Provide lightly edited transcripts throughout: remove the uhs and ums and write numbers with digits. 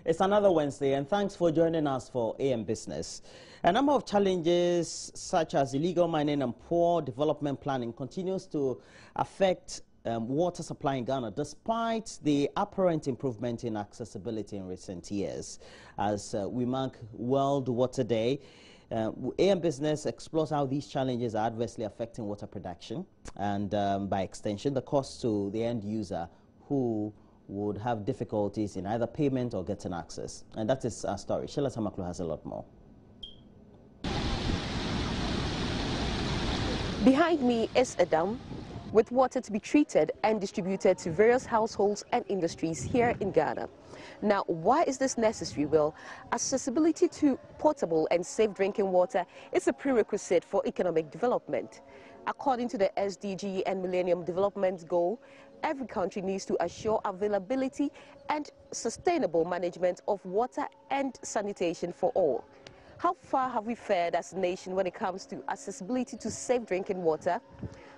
It's another Wednesday, and thanks for joining us for AM Business. A number of challenges such as illegal mining and poor development planning continues to affect water supply in Ghana, despite the apparent improvement in accessibility in recent years. As we mark World Water Day, AM Business explores how these challenges are adversely affecting water production and, by extension, the cost to the end user who would have difficulties in either payment or getting access. And that is our story. Sheila Samaklo has a lot more. Behind me is a dam with water to be treated and distributed to various households and industries here in Ghana. Now, why is this necessary? Well, accessibility to potable and safe drinking water is a prerequisite for economic development. According to the SDG and Millennium Development Goal, every country needs to assure availability and sustainable management of water and sanitation for all. How far have we fared as a nation when it comes to accessibility to safe drinking water?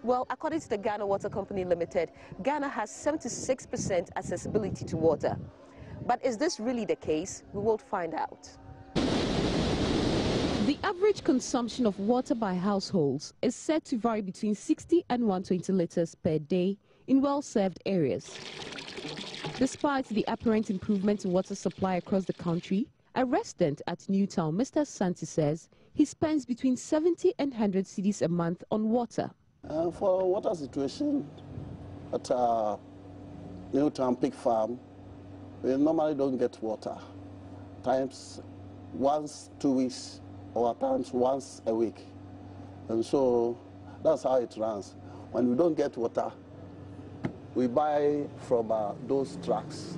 Well, according to the Ghana Water Company Limited, Ghana has 76% accessibility to water. But is this really the case? We will find out. The average consumption of water by households is said to vary between 60 and 120 liters per day in well-served areas. Despite the apparent improvement in water supply across the country, a resident at Newtown, Mr. Santi, says he spends between 70 and 100 cedis a month on water. For water situation at Newtown Pig Farm, we normally don't get water. Times once 2 weeks, or at times once a week. And so that's how it runs. When we don't get water, we buy from those trucks.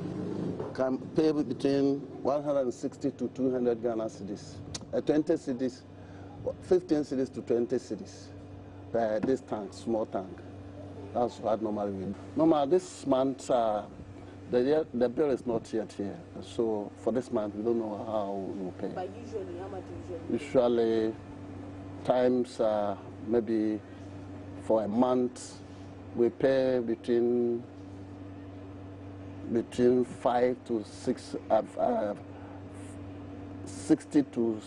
Can pay between 160 to 200 Ghana cedis, 20 cedis, 15 cedis to 20 cedis per this tank, small tank. That's what normally we do. Normally this month, the bill is not yet here. So for this month, we don't know how we will pay. But usually, how much usually? Times maybe for a month, we pay between 5 to 6, 60 to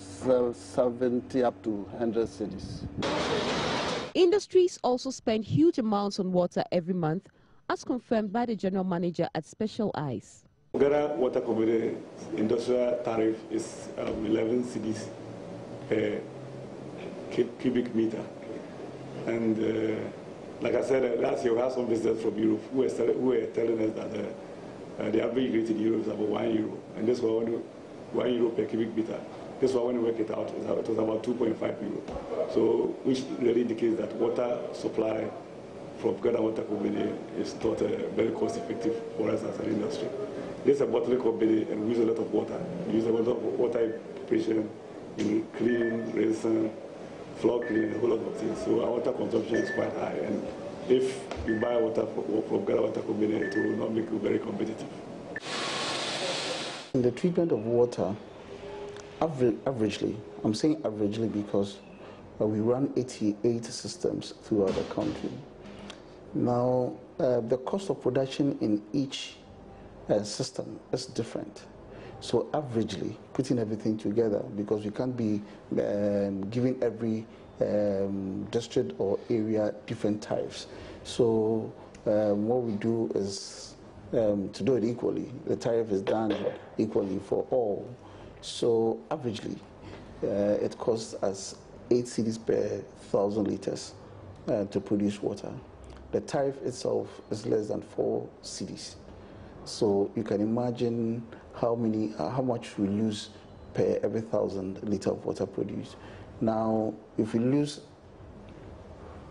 70 up to 100 cedis. Industries also spend huge amounts on water every month, as confirmed by the general manager at Special Ice. Ghana Water Company industrial tariff is 11 cedis per cubic meter. And like I said, last year we had some visitors from Europe who were telling us that the average rate in Europe is about €1. And this was €1 per cubic meter. This one, when we work it out, it was about €2.5. So, which really indicates that water supply from Ghana Water Company is not very cost effective for us as an industry. This is a bottling company and we use a lot of water. We use a lot of water in preparation, in cleaning, rinsing, floor cleaning, a whole lot of things. So our water consumption is quite high. And if you buy water from Ghana Water Company, it will not make you very competitive. In the treatment of water, averagely, I'm saying averagely because we run 88 systems throughout the country. Now, the cost of production in each system is different. So averagely, putting everything together, because we can't be giving every district or area different tariffs. So what we do is to do it equally. The tariff is done equally for all. So averagely, it costs us 8 cedis per 1,000 liters to produce water. The tariff itself is less than 4 cedis. So you can imagine how much we lose per every 1,000 liters of water produced. Now, if we lose,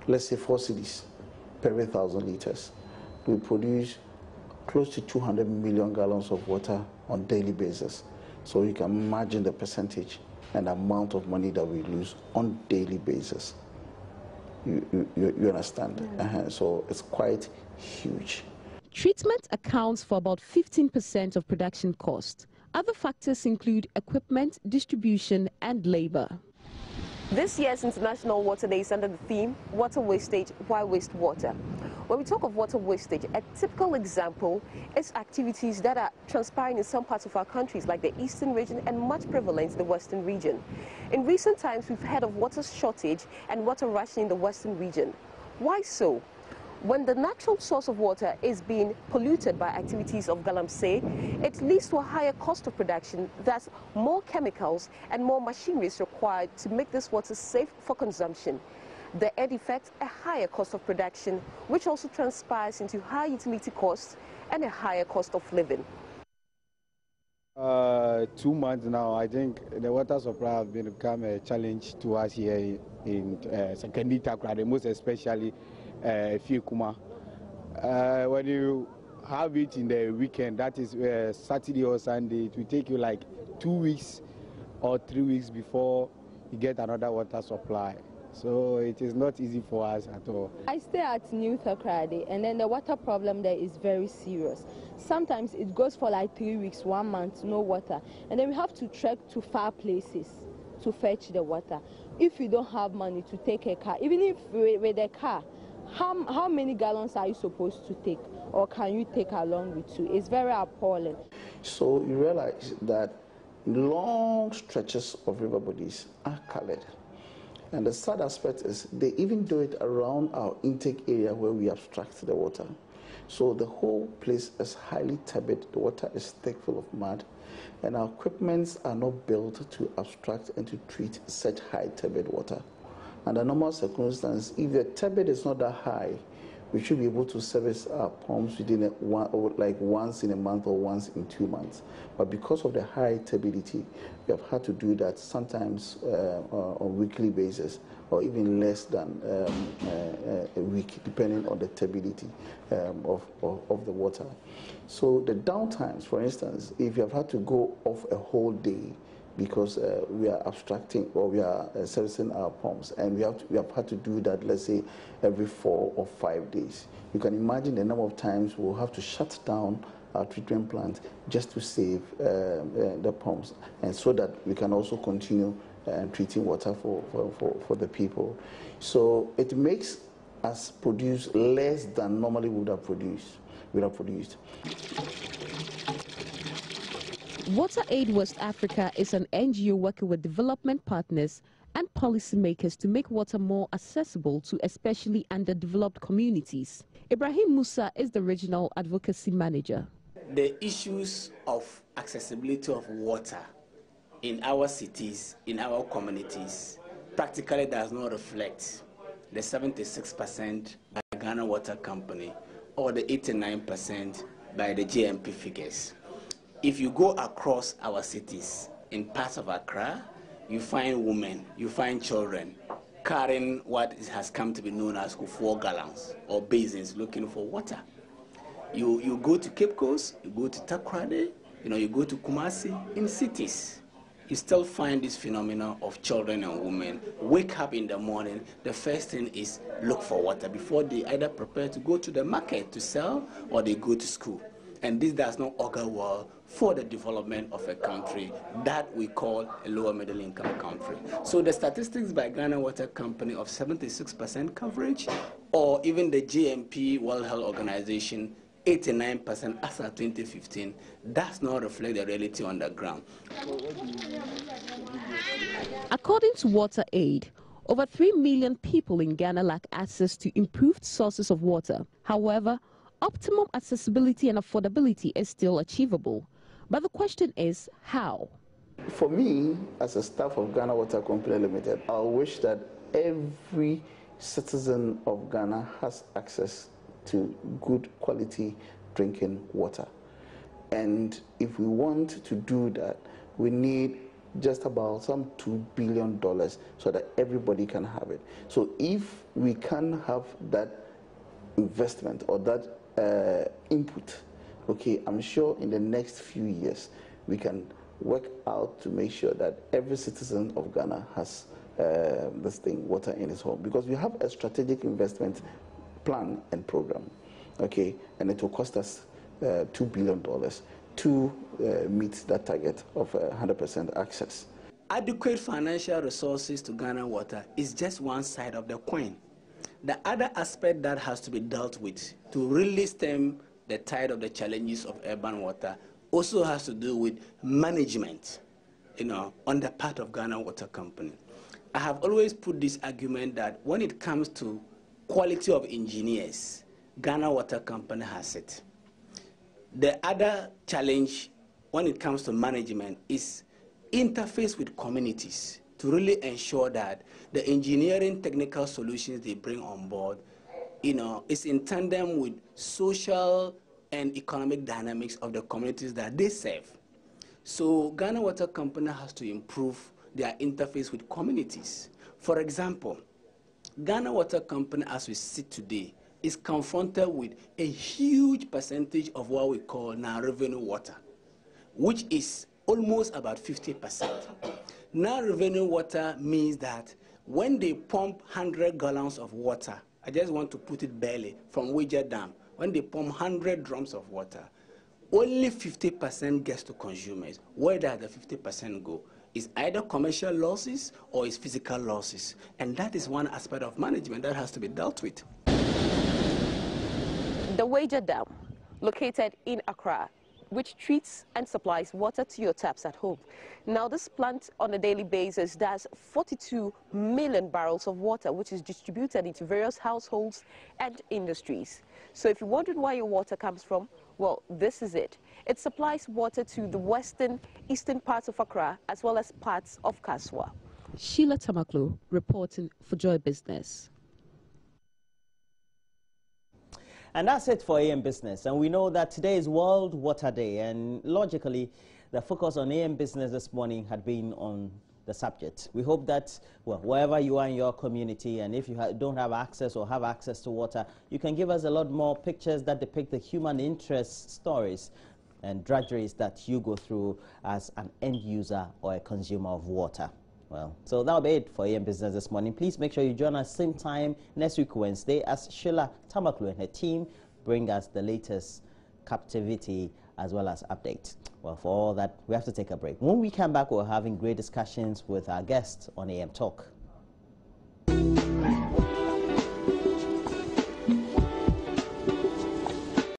let's say 4 cedis per every 1,000 liters, we produce close to 200 million gallons of water on a daily basis. So you can imagine the percentage and amount of money that we lose on a daily basis. You understand? Yeah. So it's quite huge. Treatment accounts for about 15% of production cost. Other factors include equipment, distribution, and labor. This year's International Water Day is under the theme, Water Wastage, Why Waste Water? When we talk of water wastage, a typical example is activities that are transpiring in some parts of our countries, like the eastern region and much prevalent in the western region. In recent times, we've heard of water shortage and water rationing in the western region. Why so? When the natural source of water is being polluted by activities of galamsey, it leads to a higher cost of production. Thus, more chemicals and more machinery is required to make this water safe for consumption. The end effect, a higher cost of production, which also transpires into high utility costs and a higher cost of living. 2 months now, I think the water supply has become a challenge to us here in Sekondi Takoradi, most especially Fiekuma. When you have it in the weekend, that is Saturday or Sunday, it will take you like 2 weeks or 3 weeks before you get another water supply. So it is not easy for us at all. I stay at New Takoradi, and then the water problem there is very serious. Sometimes it goes for like 3 weeks, 1 month, no water. And then we have to trek to far places to fetch the water. If you don't have money to take a car, even if with a car, how many gallons are you supposed to take, or can you take along with you? It's very appalling. So you realize that long stretches of river bodies are covered. And the sad aspect is they even do it around our intake area where we abstract the water. So the whole place is highly turbid, the water is thick, full of mud, and our equipments are not built to abstract and to treat such high turbid water. Under normal circumstances, if the turbid is not that high, we should be able to service our pumps within like once in a month or once in 2 months. But because of the high turbidity, we have had to do that sometimes on a weekly basis, or even less than a week, depending on the turbidity of the water. So the downtimes, for instance, if you have had to go off a whole day because we are abstracting or we are servicing our pumps, and we have had to do that, let's say, every 4 or 5 days. You can imagine the number of times we'll have to shut down our treatment plant just to save the pumps, and so that we can also continue treating water for the people. So it makes us produce less than normally we would have produced. Water Aid West Africa is an NGO working with development partners and policymakers to make water more accessible to especially underdeveloped communities. Ibrahim Musa is the regional advocacy manager. The issues of accessibility of water in our cities, in our communities, practically does not reflect the 76% by Ghana Water Company or the 89% by the GMP figures. If you go across our cities, in parts of Accra, you find women, you find children carrying what has come to be known as 4 gallons or basins looking for water. You go to Cape Coast, you go to Takoradi, you go to Kumasi, in cities. You still find this phenomenon of children and women wake up in the morning, the first thing is look for water before they either prepare to go to the market to sell or they go to school. And this does not augur well for the development of a country that we call a lower middle income country. So the statistics by Ghana Water Company of 76% coverage, or even the GMP World Health Organization 89% as of 2015, does not reflect the reality on the ground. According to Water Aid, over 3 million people in Ghana lack access to improved sources of water. However, optimum accessibility and affordability is still achievable. But the question is, how? For me, as a staff of Ghana Water Company Limited, I wish that every citizen of Ghana has access to good quality drinking water. And if we want to do that, we need just about some $2 billion so that everybody can have it. So if we can have that investment or that input, okay, I'm sure in the next few years we can work out to make sure that every citizen of Ghana has this thing, water in his home, because we have a strategic investment plan and program, okay, and it will cost us $2 billion to meet that target of 100% access. adequate financial resources to Ghana Water is just one side of the coin. The other aspect that has to be dealt with to really stem the tide of the challenges of urban water also has to do with management, on the part of Ghana Water Company. I have always put this argument that when it comes to quality of engineers, Ghana Water Company has it. The other challenge when it comes to management is interface with communities to really ensure that the engineering technical solutions they bring on board, is in tandem with social and economic dynamics of the communities that they serve. So Ghana Water Company has to improve their interface with communities. For example, Ghana Water Company, as we sit today, is confronted with a huge percentage of what we call non-revenue water, which is almost about 50%. Non-revenue water means that when they pump 100 gallons of water, I just want to put it barely, from Wager Dam, when they pump 100 drums of water, only 50% gets to consumers. Where does the 50% go? It's either commercial losses or it's physical losses. And that is one aspect of management that has to be dealt with. The Wager Dam, located in Accra, which treats and supplies water to your taps at home. Now, this plant on a daily basis does 42 million barrels of water, which is distributed into various households and industries. So if you're wondering where your water comes from, well, this is it. It supplies water to the eastern parts of Accra, as well as parts of Kaswa. Sheila Tamaklo reporting for Joy Business. And that's it for AM Business. And we know that today is World Water Day. And logically, the focus on AM Business this morning had been on the subject. We hope that, well, wherever you are in your community, and if you don't have access or have access to water, you can give us a lot more pictures that depict the human interest stories and drudgeries that you go through as an end user or a consumer of water. Well, so that'll be it for AM Business this morning. Please make sure you join us same time next week Wednesday as Sheila Tamaklu and her team bring us the latest captivity as well as updates. Well, for all that, we have to take a break. When we come back, we're having great discussions with our guests on AM Talk.